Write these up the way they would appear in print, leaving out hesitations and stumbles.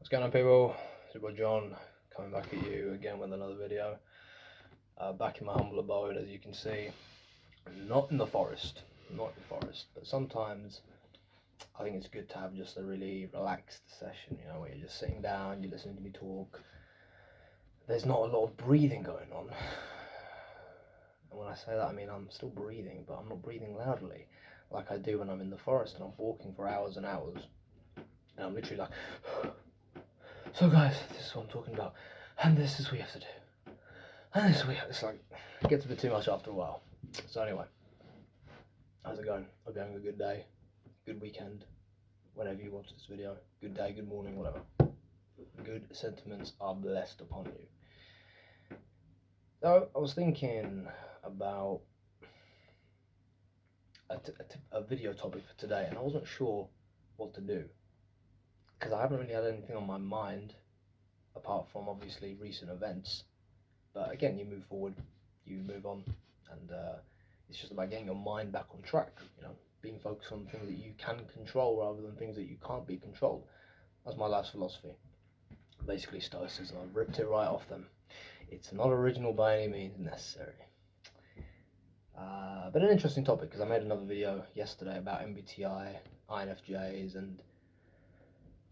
What's going on, people? It's your boy John, coming back at you again with another video. Back in my humble abode, as you can see. Not in the forest, but sometimes I think it's good to have just a really relaxed session, where you're just sitting down, you're listening to me talk. There's not a lot of breathing going on. And when I say that, I mean I'm still breathing, but I'm not breathing loudly like I do when I'm in the forest and I'm walking for hours and hours. And I'm literally like, so guys, this is what I'm talking about, and this is what we have to do, and this is what it's like, it gets a bit too much after a while. So anyway, how's it going? Hope you're having a good day, good weekend, whenever you watch this video. Good day, good morning, whatever. Good sentiments are blessed upon you. So I was thinking about a video topic for today, and I wasn't sure what to do, because I haven't really had anything on my mind apart from obviously recent events. But again, you move forward, you move on, and it's just about getting your mind back on track, being focused on things that you can control rather than things that you can't be controlled. That's my life's philosophy. Basically stoicism. I've ripped it right off them. It's not original by any means necessary. But an interesting topic, because I made another video yesterday about MBTI, INFJs, and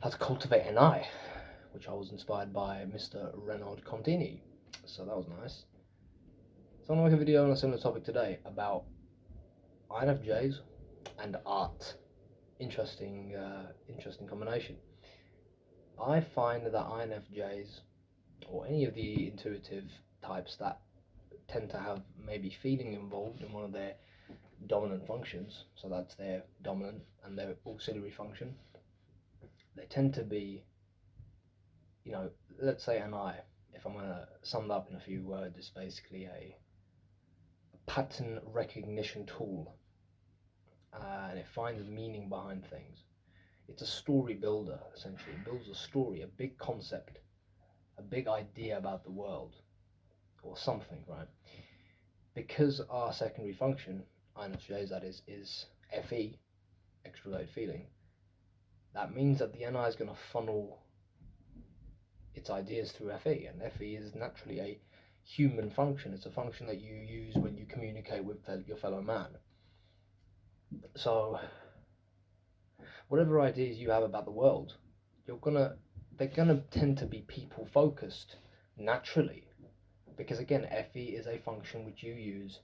how to cultivate an I, which I was inspired by Mr. Renaud Contini. So that was nice. So I'm going to make a video on a similar topic today about INFJs and art. Interesting combination. I find that INFJs, or any of the intuitive types that tend to have maybe feeling involved in one of their dominant functions, so that's their dominant and their auxiliary function, they tend to be, let's say an I, if I'm going to sum it up in a few words, it's basically a pattern recognition tool, and it finds meaning behind things. It's a story builder, essentially. It builds a story, a big concept, a big idea about the world, or something, right? Because our secondary function, INFJs that is FE, extroverted feeling, that means that the NI is going to funnel its ideas through FE, and FE is naturally a human function. It's a function that you use when you communicate with your fellow man. So whatever ideas you have about the world, they're gonna tend to be people focused naturally, because again, FE is a function which you use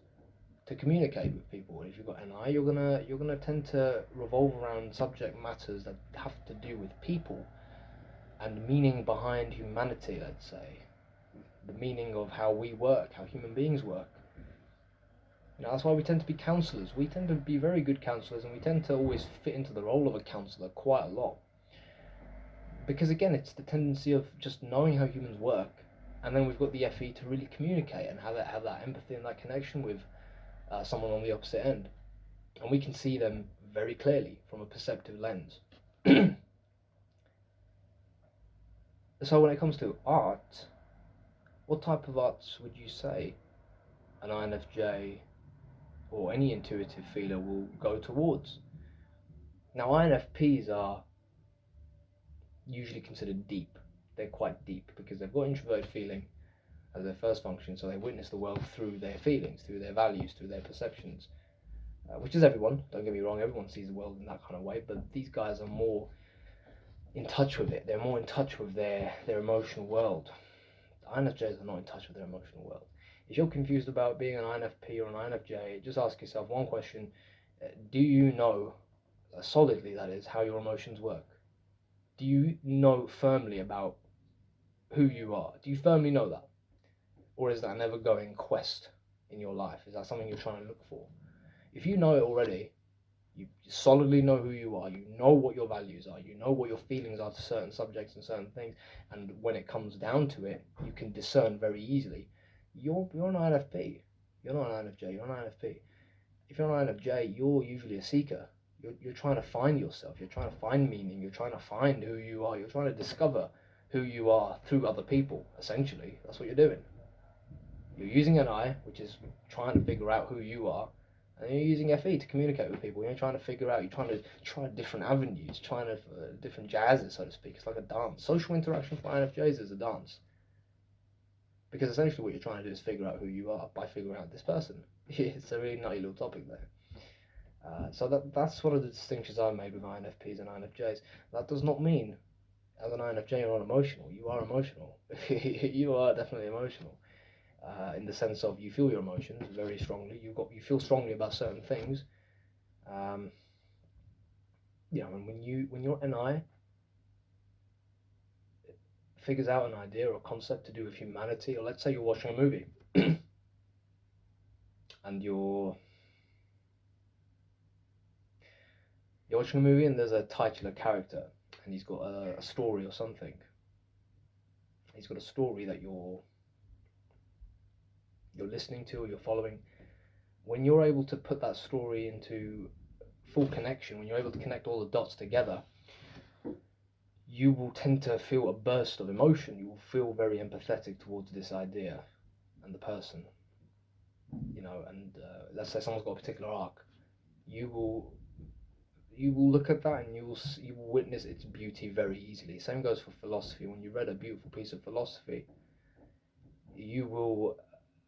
to communicate with people. And if you've got NI, you're gonna tend to revolve around subject matters that have to do with people and meaning behind humanity. Let's say the meaning of how we work, how human beings work. That's why we tend to be counselors. We tend to be very good counselors, and we tend to always fit into the role of a counselor quite a lot. Because again, it's the tendency of just knowing how humans work, and then we've got the FE to really communicate and have that empathy and that connection with someone on the opposite end. And we can see them very clearly from a perceptive lens. So when it comes to art, what type of arts would you say an INFJ or any intuitive feeler will go towards? Now, INFPs are usually considered deep. They're quite deep because they've got introverted feeling as their first function, so they witness the world through their feelings, through their values, through their perceptions, which is everyone, don't get me wrong, everyone sees the world in that kind of way, but these guys are more in touch with it. They're more in touch with their emotional world. The INFJs are not in touch with their emotional world. If you're confused about being an INFP or an INFJ, just ask yourself one question. Do you know, solidly that is, how your emotions work? Do you know firmly about who you are? Do you firmly know that? Or is that an ever-going quest in your life? Is that something you're trying to look for? If you know it already, you solidly know who you are, you know what your values are, you know what your feelings are to certain subjects and certain things, and when it comes down to it, you can discern very easily. You're an INFP. You're not an INFJ, you're an INFP. If you're an INFJ, you're usually a seeker. You're trying to find yourself, you're trying to find meaning, you're trying to find who you are, you're trying to discover who you are through other people, essentially. That's what you're doing. You're using an I, which is trying to figure out who you are, And you're using FE to communicate with people. You're trying to figure out. You're trying to try different avenues, trying to different jazzes, so to speak. It's like a dance. Social interaction for INFJs is a dance. Because essentially what you're trying to do is figure out who you are by figuring out this person. It's a really nutty little topic there. So that's one of the distinctions I made with INFPs and INFJs. That does not mean, as an INFJ, you're not emotional. You are emotional. You are definitely emotional. In the sense of you feel your emotions very strongly. You feel strongly about certain things. And when your NI figures out an idea or concept to do with humanity, or let's say you're watching a movie and you're watching a movie and there's a titular character and he's got a story or something. He's got a story that you're listening to or you're following. When you're able to put that story into full connection, when you're able to connect all the dots together, you will tend to feel a burst of emotion. You will feel very empathetic towards this idea and the person. And let's say someone's got a particular arc. You will look at that and you will witness its beauty very easily. Same goes for philosophy. When you read a beautiful piece of philosophy, you will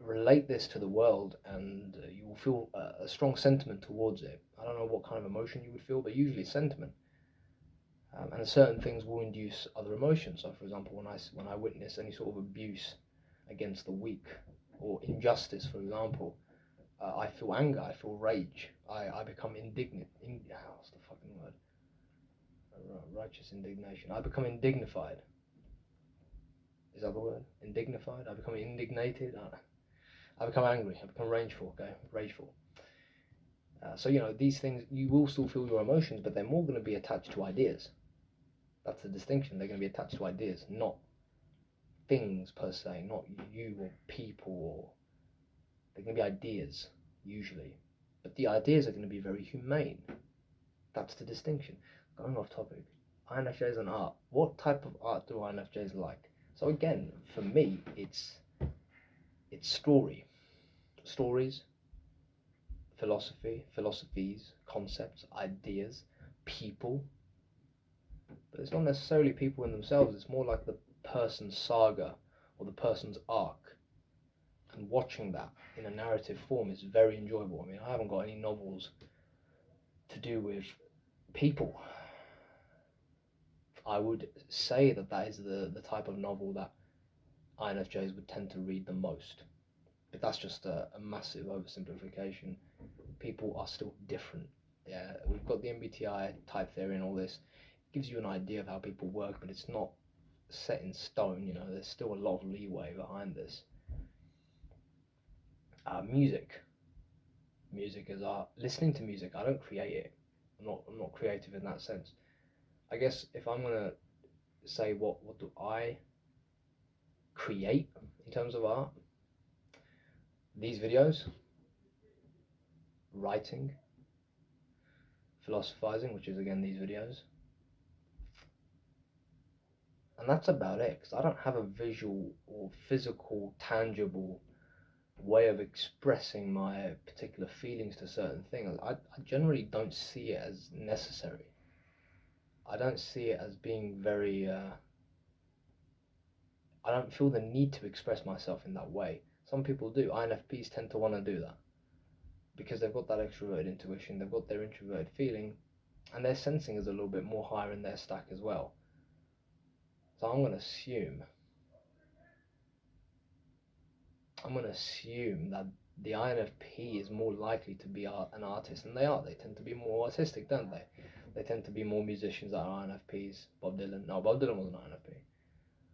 relate this to the world and you will feel a strong sentiment towards it. I don't know what kind of emotion you would feel, but usually sentiment. And certain things will induce other emotions. So, for example, when I witness any sort of abuse against the weak or injustice, for example, I feel anger, I feel rage, I become indignant. What's the fucking word? Righteous indignation. I become indignified. Is that the word? Indignified? I become indignated. I become angry. I become rageful. Okay, rageful. So these things, you will still feel your emotions, but they're more going to be attached to ideas. That's the distinction. They're going to be attached to ideas, not things per se, not you or people, or they're going to be ideas usually. But the ideas are going to be very humane. That's the distinction. Going off topic, INFJs and art. What type of art do INFJs like? So again, for me, it's stories, philosophies, concepts, ideas, people. But it's not necessarily people in themselves. It's more like the person's saga or the person's arc. And watching that in a narrative form is very enjoyable. I mean, I haven't got any novels to do with people. I would say that is the type of novel that INFJs would tend to read the most. But that's just a massive oversimplification. People are still different. Yeah, we've got the MBTI type theory and all this. It gives you an idea of how people work, but it's not set in stone. There's still a lot of leeway behind this. Music is art. Listening to music, I don't create it. I'm not creative in that sense. I guess if I'm gonna say what do I create in terms of art, these videos, writing, philosophizing, which is again these videos, and that's about it, because I don't have a visual or physical, tangible way of expressing my particular feelings to certain things. I generally don't see it as necessary. I don't see it as being very I don't feel the need to express myself in that way. Some people do. INFPs tend to want to do that because they've got that extroverted intuition, they've got their introverted feeling, and their sensing is a little bit more higher in their stack as well. So I'm going to assume that the INFP is more likely to be an artist, and they are. They tend to be more artistic, don't they? They tend to be more musicians that are INFPs. Bob Dylan was an INFP.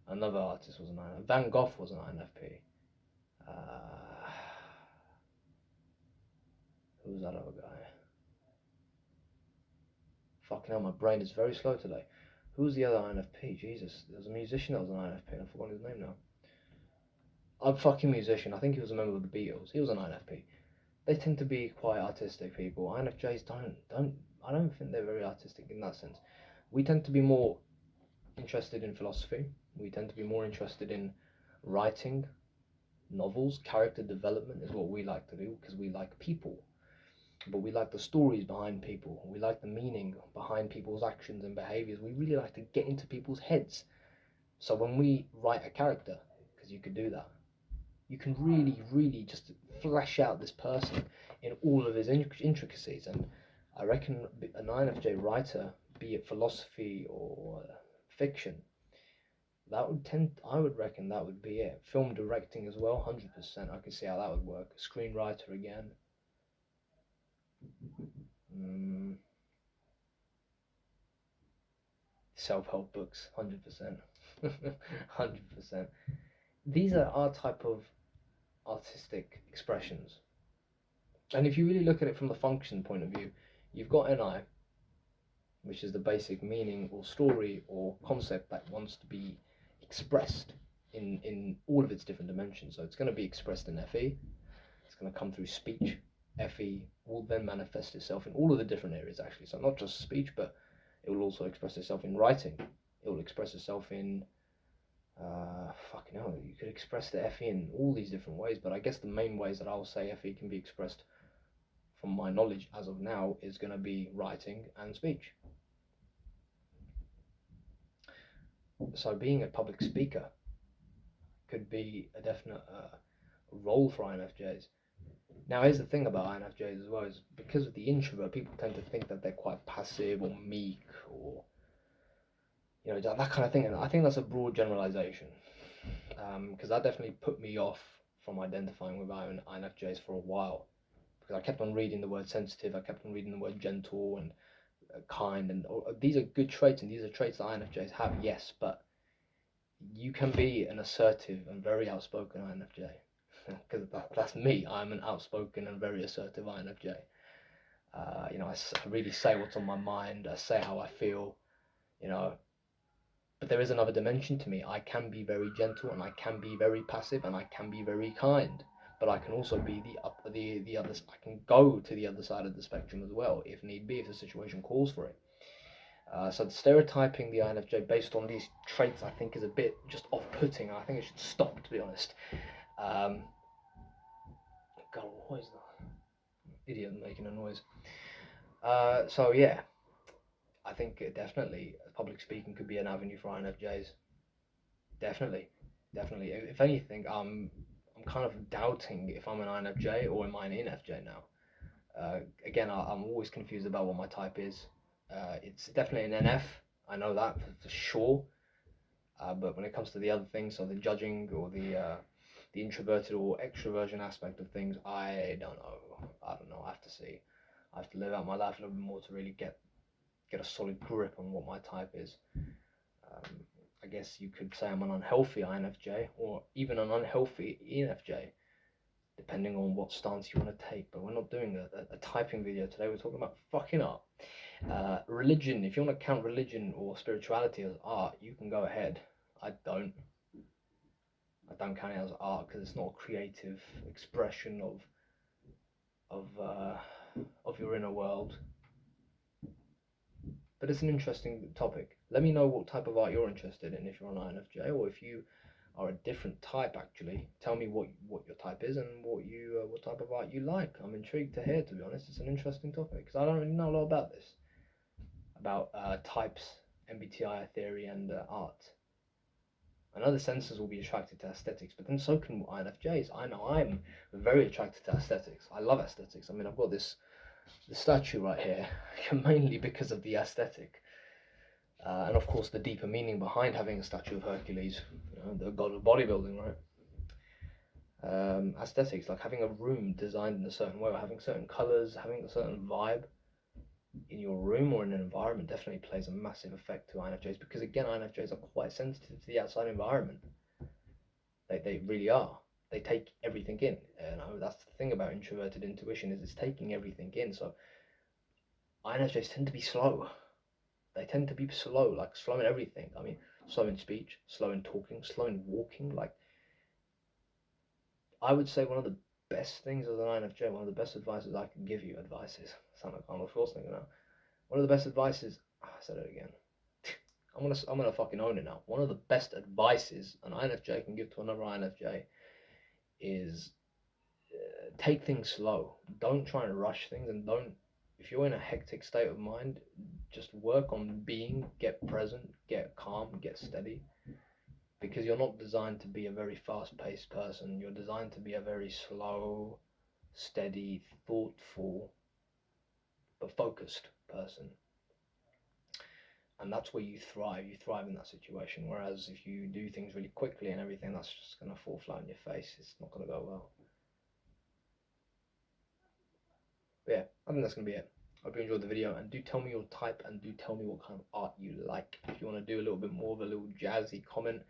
Another artist was an INFP. Van Gogh was an INFP. Who was that other guy? Fucking hell, my brain is very slow today. Who was the other INFP? Jesus, there was a musician that was an INFP, and I've forgotten his name now. A fucking musician. I think he was a member of the Beatles. He was an INFP. They tend to be quite artistic people. INFJs I don't think they're very artistic in that sense. We tend to be more interested in philosophy. We tend to be more interested in writing, novels, character development is what we like to do because we like people. but we like the stories behind people. We like the meaning behind people's actions and behaviors. We really like to get into people's heads. So when we write a character, because you could do that, you can really, really just flesh out this person in all of his intricacies. And I reckon an INFJ writer, be it philosophy or fiction, I would reckon that would be it. Film directing as well, 100%. I can see how that would work. Screenwriter again. Self-help books, 100%. 100%. These are our type of artistic expressions. And if you really look at it from the function point of view, you've got an I, which is the basic meaning or story or concept that wants to be expressed in all of its different dimensions. So it's going to be expressed in FE, it's going to come through speech. FE will then manifest itself in all of the different areas, actually. So not just speech, but it will also express itself in writing. It will express itself in fucking hell, you could express the FE in all these different ways, but I guess the main ways that I will say FE can be expressed from my knowledge as of now is going to be writing and speech. So being a public speaker could be a definite role for INFJs. Now here's the thing about INFJs as well, is because of the introvert, people tend to think that they're quite passive or meek or that kind of thing, and I think that's a broad generalization, because that definitely put me off from identifying with INFJs for a while, because I kept on reading the word sensitive, I kept on reading the word gentle and kind, and these are good traits, and these are traits that INFJs have, yes, but you can be an assertive and very outspoken INFJ, because that's me. I'm an outspoken and very assertive INFJ. I really say what's on my mind, I say how I feel, but there is another dimension to me. I can be very gentle, and I can be very passive, and I can be very kind. But I can also be the other. I can go to the other side of the spectrum as well, if need be, if the situation calls for it. So the stereotyping the INFJ based on these traits, I think, is a bit just off-putting. I think it should stop, to be honest. God, what is that? Idiot making a noise. So yeah. I think definitely public speaking could be an avenue for INFJs. Definitely. If anything, I'm kind of doubting if I'm an INFJ or am I an ENFJ now. Again, I'm always confused about what my type is. It's definitely an NF. I know that for sure. But when it comes to the other things, so the judging or the introverted or extroversion aspect of things, I don't know. I have to see. I have to live out my life a little bit more to really get a solid grip on what my type is. I guess you could say I'm an unhealthy INFJ or even an unhealthy ENFJ, depending on what stance you want to take. But we're not doing a typing video today. We're talking about fucking art. Religion, if you want to count religion or spirituality as art, you can go ahead. I don't count it as art because it's not a creative expression of your inner world. But it's an interesting topic. Let me know what type of art you're interested in if you're an INFJ, or if you are a different type. Actually, tell me what your type is and what type of art you like. I'm intrigued to hear. To be honest, it's an interesting topic because I don't really know a lot about this, about types, MBTI theory, and art. I know the sensors will be attracted to aesthetics, but then so can INFJs. I know I'm very attracted to aesthetics. I love aesthetics. I mean, I've got the statue right here, mainly because of the aesthetic, and of course the deeper meaning behind having a statue of Hercules, the god of bodybuilding, right? Aesthetics, like having a room designed in a certain way, or having certain colors, having a certain vibe in your room or in an environment, definitely plays a massive effect to INFJs, because again, INFJs are quite sensitive to the outside environment. They really are. They take everything in. That's the thing about introverted intuition, is it's taking everything in. So INFJs tend to be slow. They tend to be slow, like slow in everything. I mean, slow in speech, slow in talking, slow in walking. Like, I would say one of the best things as an INFJ, one of the best advices I can give you, sound like Arnold Schwarzenegger now. One of the best advices, I said it again. I'm gonna fucking own it now. One of the best advices an INFJ can give to another INFJ is take things slow. Don't try and rush things, and don't, if you're in a hectic state of mind, just work on being, get present, get calm, get steady, because you're not designed to be a very fast-paced person. You're designed to be a very slow, steady, thoughtful, but focused person. And that's where you thrive. You thrive in that situation. Whereas if you do things really quickly and everything, that's just going to fall flat in your face. It's not going to go well. But yeah, I think that's going to be it. I hope you enjoyed the video, and do tell me your type, and do tell me what kind of art you like. If you want to do a little bit more of a little jazzy comment,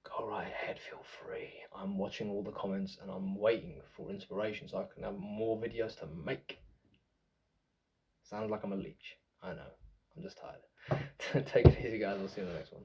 go right ahead, feel free. I'm watching all the comments and I'm waiting for inspiration so I can have more videos to make. Sounds like I'm a leech. I know. I'm just tired. Take it easy, guys. I'll see you in the next one.